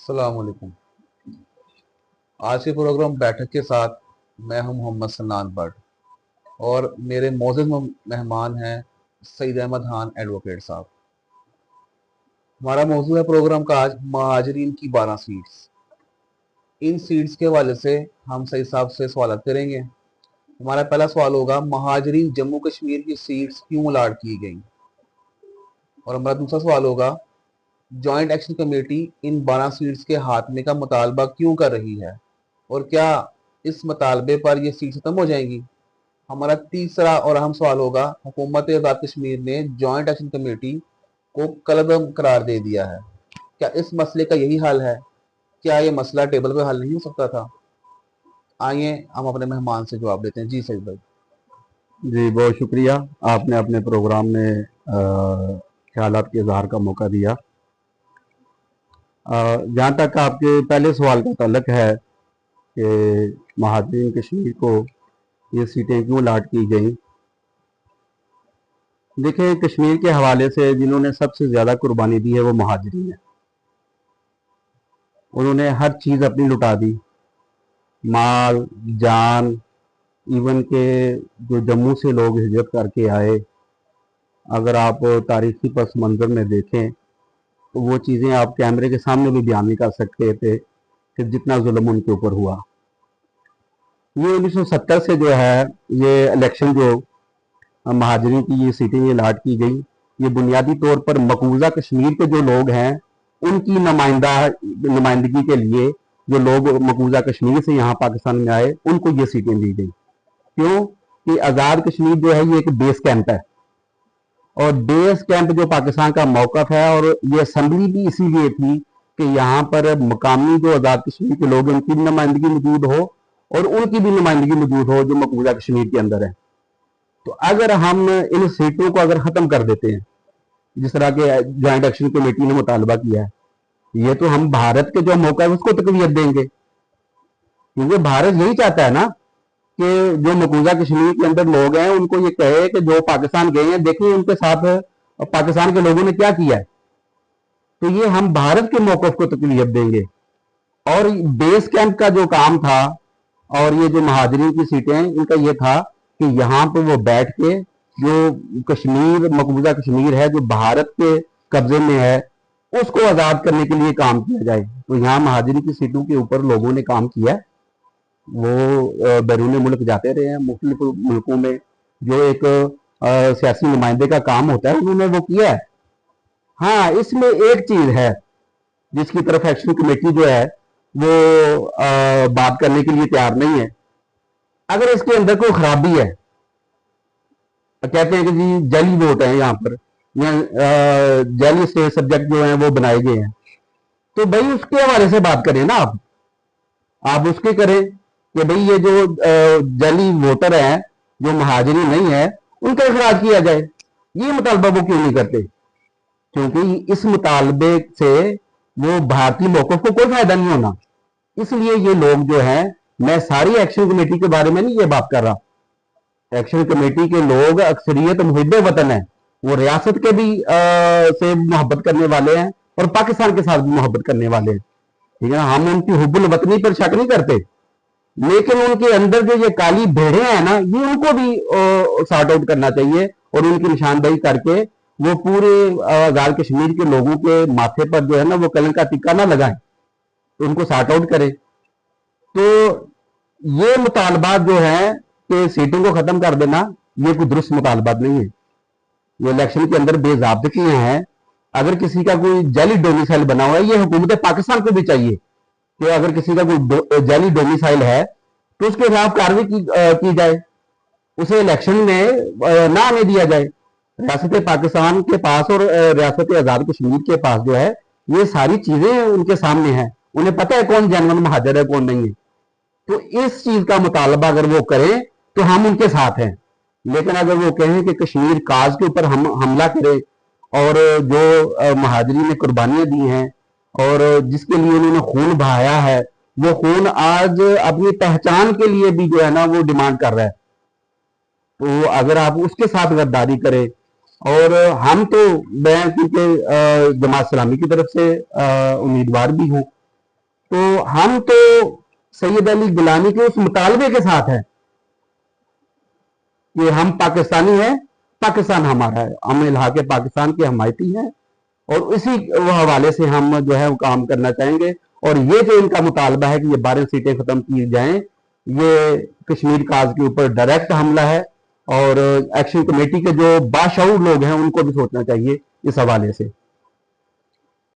अस्सलाम वालेकुम। आज के प्रोग्राम बैठक के साथ मैं हूं मोहम्मद सन्नान भट्ट और मेरे मौजूद मेहमान हैं सईद अहमद खान एडवोकेट साहब। हमारा मौजूद है प्रोग्राम का आज महाजरीन की 12 सीट्स। इन सीट्स के हवाले से हम सईद साहब से सवाल करेंगे। हमारा पहला सवाल होगा, महाजरीन जम्मू कश्मीर की सीट्स क्यों अलाट की गई? और हमारा दूसरा सवाल होगा, जॉइंट एक्शन कमेटी इन 12 सीट्स के हाथमे का मुतालबा क्यों कर रही है और क्या इस मुतालबे पर ये सीट्स खत्म हो जाएंगी? हमारा तीसरा और अहम सवाल होगा, हुकूमत आज़ाद कश्मीर ने जॉइंट एक्शन कमेटी को कलअदम करार दे दिया है, क्या इस मसले का यही हल है? क्या ये मसला टेबल पे हल नहीं हो सकता था? आइए हम अपने मेहमान से जवाब देते हैं। जी सही भाई। जी बहुत शुक्रिया, आपने अपने प्रोग्राम में ख्यालात के इजहार का मौका दिया। जहाँ तक आपके पहले सवाल का ताल्लुक है कि महाजरीन कश्मीर को ये सीटें क्यों अलाट की गई, देखिए कश्मीर के हवाले से जिन्होंने सबसे ज़्यादा कुर्बानी दी है वो महाजरीन है। उन्होंने हर चीज़ अपनी लुटा दी, माल जान, इवन के जो जम्मू से लोग हिजरत करके आए, अगर आप तारीखी पस मंज़र में देखें तो वो चीज़ें आप कैमरे के सामने भी बयान नहीं कर सकते थे कि जितना जुल्म उनके ऊपर हुआ। ये 1970 से जो है ये इलेक्शन जो महाजरीन की ये सीटें ये अलाट की गई, ये बुनियादी तौर पर मकबूजा कश्मीर के जो लोग हैं उनकी नुमाइंदगी के लिए, जो लोग मकबूजा कश्मीर से यहाँ पाकिस्तान में आए उनको ये सीटें दी गई। क्यों कि आज़ाद कश्मीर जो है ये एक बेस कैंप है और बेस कैंप जो पाकिस्तान का मौक़िफ़ है, और ये असम्बली भी इसीलिए थी कि यहाँ पर मकामी जो आज़ाद कश्मीर के लोग हैं उनकी भी नुमाइंदगी मौजूद हो और उनकी भी नुमाइंदगी मौजूद हो जो मकबूजा कश्मीर के अंदर है। तो अगर हम इन सीटों को अगर ख़त्म कर देते हैं जिस तरह के जॉइंट एक्शन कमेटी ने मुतालबा किया है, ये तो हम भारत के जो मौका है उसको तकवीत देंगे, क्योंकि भारत यही चाहता है ना कि जो मकबूजा कश्मीर के अंदर लोग हैं उनको ये कहे कि जो पाकिस्तान गए हैं देखिए उनके साथ पाकिस्तान के लोगों ने क्या किया है। तो ये हम भारत के मौक़िफ़ को तकवीत देंगे। और बेस कैंप का जो काम था और ये जो महाजरीन की सीटें हैं इनका ये था कि यहाँ पे वो बैठ के जो कश्मीर मकबूजा कश्मीर है जो भारत के कब्जे में है उसको आज़ाद करने के लिए काम किया जाए। तो यहाँ महाजरीन की सीटों के ऊपर लोगों ने काम किया है, वो बैरून मुल्क जाते रहे हैं, मुख्तलिफ मुल्कों में जो एक सियासी नुमाइंदे का काम होता है उन्होंने वो किया है। हाँ, इसमें एक चीज़ है जिसकी तरफ एक्शन कमेटी जो है वो बात करने के लिए तैयार नहीं है। अगर इसके अंदर कोई खराबी है, कहते हैं कि जी जाली वोट है यहाँ पर या जाली स्टेट सब्जेक्ट जो हैं वो बनाए गए हैं, तो भाई उसके हवाले से बात करें ना, आप उसके करें कि भाई ये जो जाली वोटर हैं जो महाजरी नहीं है उनका इखराज किया जाए। ये मुतालबा वो क्यों नहीं करते? क्योंकि इस मुतालबे से वो भारतीय मौक़िफ़ को कोई फायदा नहीं होना। इसलिए ये लोग जो हैं, मैं सारी एक्शन कमेटी के बारे में नहीं ये बात कर रहा, एक्शन कमेटी के लोग अक्सरियत मुहिब्बे वतन है, वो रियासत के भी से मोहब्बत करने वाले हैं और पाकिस्तान के साथ भी मोहब्बत करने वाले हैं, ठीक है ना। हम उनकी हुब्बुल वतनी पर शक नहीं करते, लेकिन उनके अंदर जो ये काली भेड़े हैं ना, ये उनको भी सॉर्ट आउट करना चाहिए और उनकी निशानदेही करके वो पूरे आज़ाद कश्मीर के लोगों के माथे पर जो है ना वो कलंक का टिक्का ना लगाएं, तो उनको सॉर्ट आउट करें। तो ये मुतालबात जो है कि सीटों को ख़त्म कर देना, ये कोई दुरुस्त मुतालबात नहीं है। ये इलेक्शन के अंदर बेज़ाब्तगी हैं। अगर किसी का कोई जाली डोमिसाइल बना हुआ है, ये हुकूमत पाकिस्तान को भी चाहिए कि अगर किसी का कोई जाली डोमिसाइल है तो उसके खिलाफ कार्रवाई की जाए, उसे इलेक्शन में ना आने दिया जाए। रियासत पाकिस्तान के पास और रियासत आज़ाद कश्मीर के पास जो है ये सारी चीज़ें उनके सामने हैं, उन्हें पता है कौन जेन्युइन महाजर है कौन नहीं है। तो इस चीज़ का मुतालबा अगर वो करें तो हम उनके साथ हैं, लेकिन अगर वो कहें कि कश्मीर काज के ऊपर हम हमला करें और जो महाजरी ने कुर्बानियाँ दी हैं और जिसके लिए उन्होंने खून बहाया है, वो खून आज अपनी पहचान के लिए भी जो है ना वो डिमांड कर रहा है। तो अगर आप उसके साथ गद्दारी करें, और हम तो मैं क्योंकि जमात इस्लामी की तरफ से उम्मीदवार भी हूँ, तो हम तो सैयद अली गिलानी के उस मुतालबे के साथ हैं कि हम पाकिस्तानी हैं, पाकिस्तान हमारा है, हम इलाके पाकिस्तान के हमायती हैं, और इसी हवाले से हम जो है वो काम करना चाहेंगे। और ये जो इनका मुतालबा है कि ये 12 सीटें खत्म की जाएं, ये कश्मीर काज के ऊपर डायरेक्ट हमला है, और एक्शन कमेटी के जो बाशऊर लोग हैं उनको भी सोचना चाहिए इस हवाले से।